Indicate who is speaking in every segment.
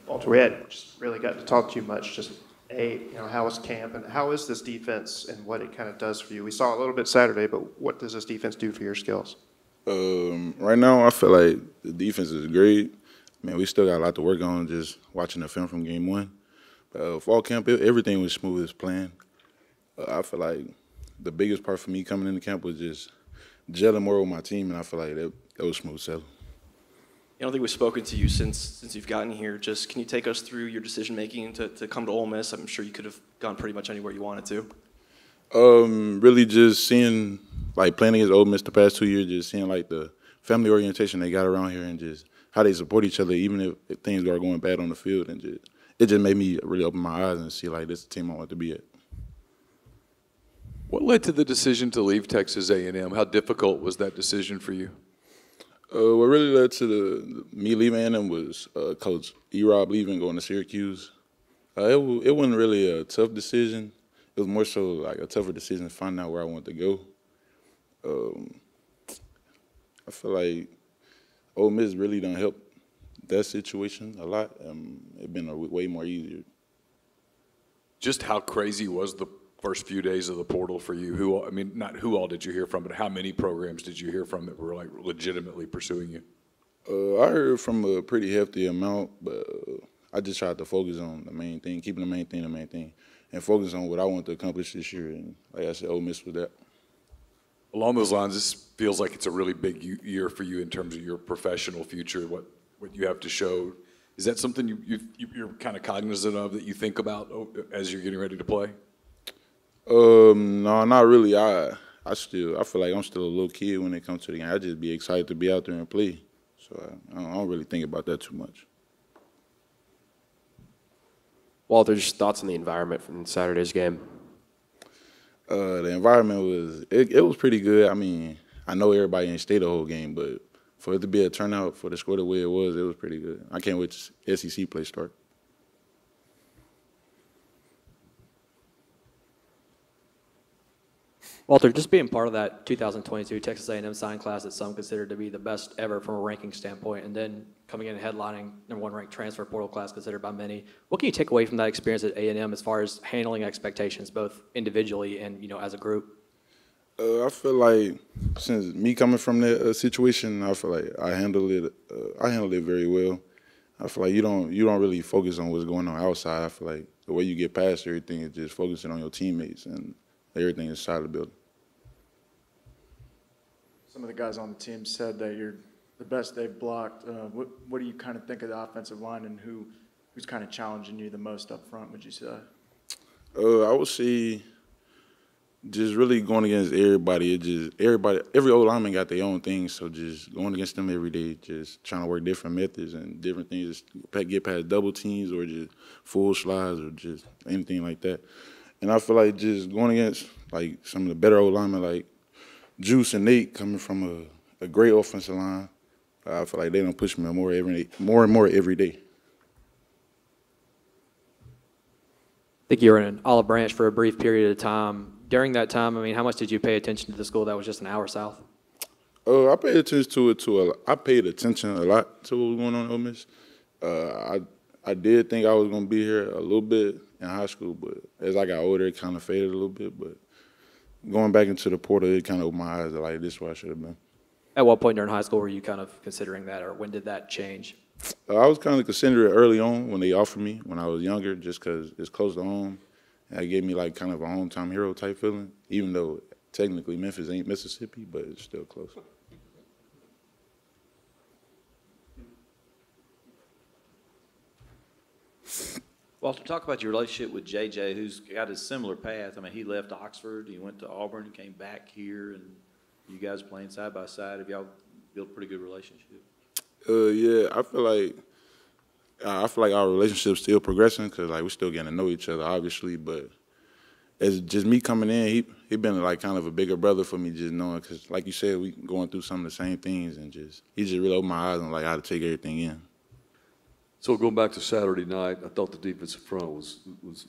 Speaker 1: Walter, we hadn't just really got to talk to you much. Just how was camp and how is this defense and what it kind of does for you? We saw a little bit Saturday, but what does this defense do for your skills?
Speaker 2: Right now, I feel like the defense is great. Man, we still got a lot to work on. Just watching the film from game one. Fall camp, everything was smooth as planned. I feel like the biggest part for me coming into camp was just gelling more with my team, and I feel like that was smooth sailing.
Speaker 3: I don't think we've spoken to you since you've gotten here. Just can you take us through your decision making to come to Ole Miss? I'm sure you could have gone pretty much anywhere you wanted to.
Speaker 2: Really just seeing, like, playing against Ole Miss the past 2 years, just seeing, like, the family orientation they got around here and just how they support each other, even if things are going bad on the field. And it just made me really open my eyes and see, like, this is the team I want to be at.
Speaker 4: What led to the decision to leave Texas A&M? How difficult was that decision for you?
Speaker 2: What really led to me leaving A&M was Coach E-Rob leaving, going to Syracuse. It wasn't really a tough decision. It was more so like a tougher decision finding out where I wanted to go. I feel like Ole Miss really done help that situation a lot. It's been way more easier.
Speaker 4: Just how crazy was the first few days of the portal for you? Not who all did you hear from, but how many programs did you hear from that were like legitimately pursuing you?
Speaker 2: I heard from a pretty hefty amount, but I just tried to focus on the main thing, keeping the main thing, and focus on what I want to accomplish this year. And like I said, Ole Miss was that.
Speaker 4: Along those lines, this feels like it's a really big year for you in terms of your professional future, what you have to show. Is that something you're kind of cognizant of, that you think about as you're getting ready to play?
Speaker 2: No, not really. I feel like I'm still a little kid when it comes to the game. I just be excited to be out there and play. So I don't really think about that too much.
Speaker 5: Walter, just thoughts on the environment from Saturday's game?
Speaker 2: The environment was pretty good. I mean, I know everybody ain't stay the whole game, but for it to be a turnout for the score the way it was pretty good. I can't wait to SEC play start.
Speaker 6: Walter, just being part of that 2022 Texas A&M sign class that some consider to be the best ever from a ranking standpoint, and then coming in and headlining #1 ranked transfer portal class considered by many, what can you take away from that experience at A&M as far as handling expectations, both individually and as a group?
Speaker 2: I feel like since me coming from that situation, I feel like I handled it very well. I feel like you don't really focus on what's going on outside. I feel like the way you get past everything is just focusing on your teammates and everything inside the building.
Speaker 7: Some of the guys on the team said that you're the best they've blocked. What do you kind of think of the offensive line, and who's kind of challenging you the most up front, would you say?
Speaker 2: I would say just really going against everybody. Every old lineman got their own thing, so just going against them every day, just trying to work different methods and different things, get past double teams or just full slides or just anything like that. And I feel like just going against like some of the better old linemen like Juice and Nate coming from a great offensive line, I feel like they don't push me more and more every day.
Speaker 6: I think you were in Olive Branch for a brief period of time. During that time, how much did you pay attention to the school that was just an hour south?
Speaker 2: I paid attention to it I paid attention a lot to what was going on in Ole Miss. I did think I was going to be here a little bit in high school, but as I got older, it kind of faded a little bit. But going back into the portal, it kind of opened my eyes to, like, this is where I should have been.
Speaker 6: At what point during high school were you kind of considering that, or when did that change?
Speaker 2: I was kind of considering it early on when they offered me when I was younger, just because it's close to home. And it gave me like kind of a hometown hero type feeling, even though technically Memphis ain't Mississippi, but it's still close.
Speaker 8: Walter, talk about your relationship with JJ, who's got a similar path. He left Oxford, he went to Auburn, and came back here, and you guys playing side by side. Have y'all built a pretty good relationship?
Speaker 2: Yeah, I feel like our relationship's still progressing because like we're still getting to know each other, obviously. But as just me coming in, he been like kind of a bigger brother for me, just knowing because like you said, we going through some of the same things, and he just really opened my eyes on like how to take everything in.
Speaker 9: So going back to Saturday night, I thought the defensive front was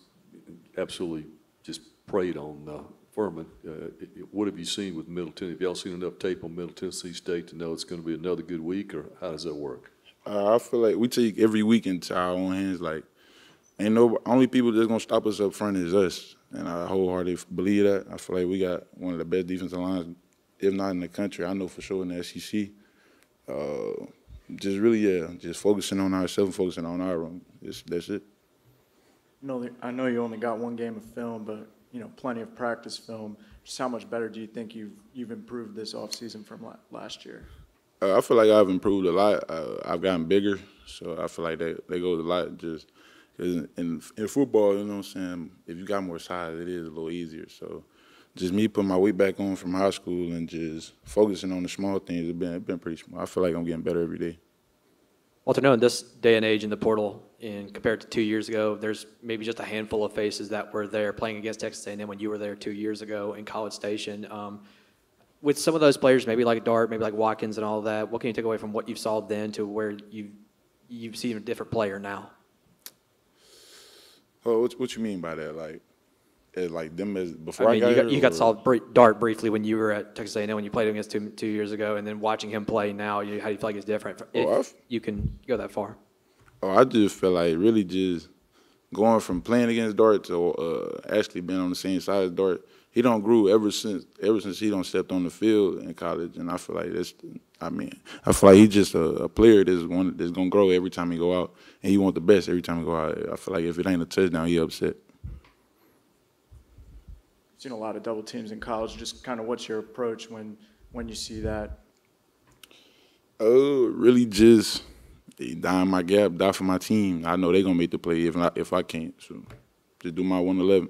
Speaker 9: absolutely just preyed on Furman. What have you seen with Middle Tennessee? Have y'all seen enough tape on Middle Tennessee State to know it's going to be another good week, or how does that work?
Speaker 2: I feel like we take every week into our own hands. Like, ain't no only people that's gonna stop us up front is us, and I wholeheartedly believe that. I feel like we got one of the best defensive lines, if not in the country. I know for sure in the SEC. Just really, just focusing on ourselves, focusing on our room. That's it.
Speaker 7: I know you only got one game of film, but plenty of practice film. Just how much better do you think you've improved this offseason from last year?
Speaker 2: I feel like I've improved a lot. I've gotten bigger, so I feel like that goes a lot. Just cause in football, you know what I'm saying. If you got more size, it is a little easier. So, just me putting my weight back on from high school and just focusing on the small things, it's been pretty small. I feel like I'm getting better every day.
Speaker 6: Walter, knowing this day and age in the portal, and compared to 2 years ago, there's maybe just a handful of faces that were there playing against Texas A&M when you were there 2 years ago in College Station. With some of those players, maybe like Dart, maybe like Watkins and all that, what can you take away from what you saw then to where you've seen a different player now?
Speaker 2: Oh, what you mean by that? Like them as before I got here?
Speaker 6: You got saw Dart briefly when you were at Texas A&M when you played against him 2 years ago, and then watching him play now, how do you feel like it's different? If you can go that far.
Speaker 2: Oh, I just feel like really just going from playing against Dart to actually being on the same side as Dart. He don't grew ever since he don't stepped on the field in college, and I feel like I feel like he's just a player that's gonna grow every time he go out, and he want the best every time he go out. I feel like if it ain't a touchdown, he upset.
Speaker 7: Seen a lot of double teams in college. Just kind of what's your approach when you see that?
Speaker 2: Really just die in my gap, die for my team. I know they're gonna make the play if I can't. So just do my 111.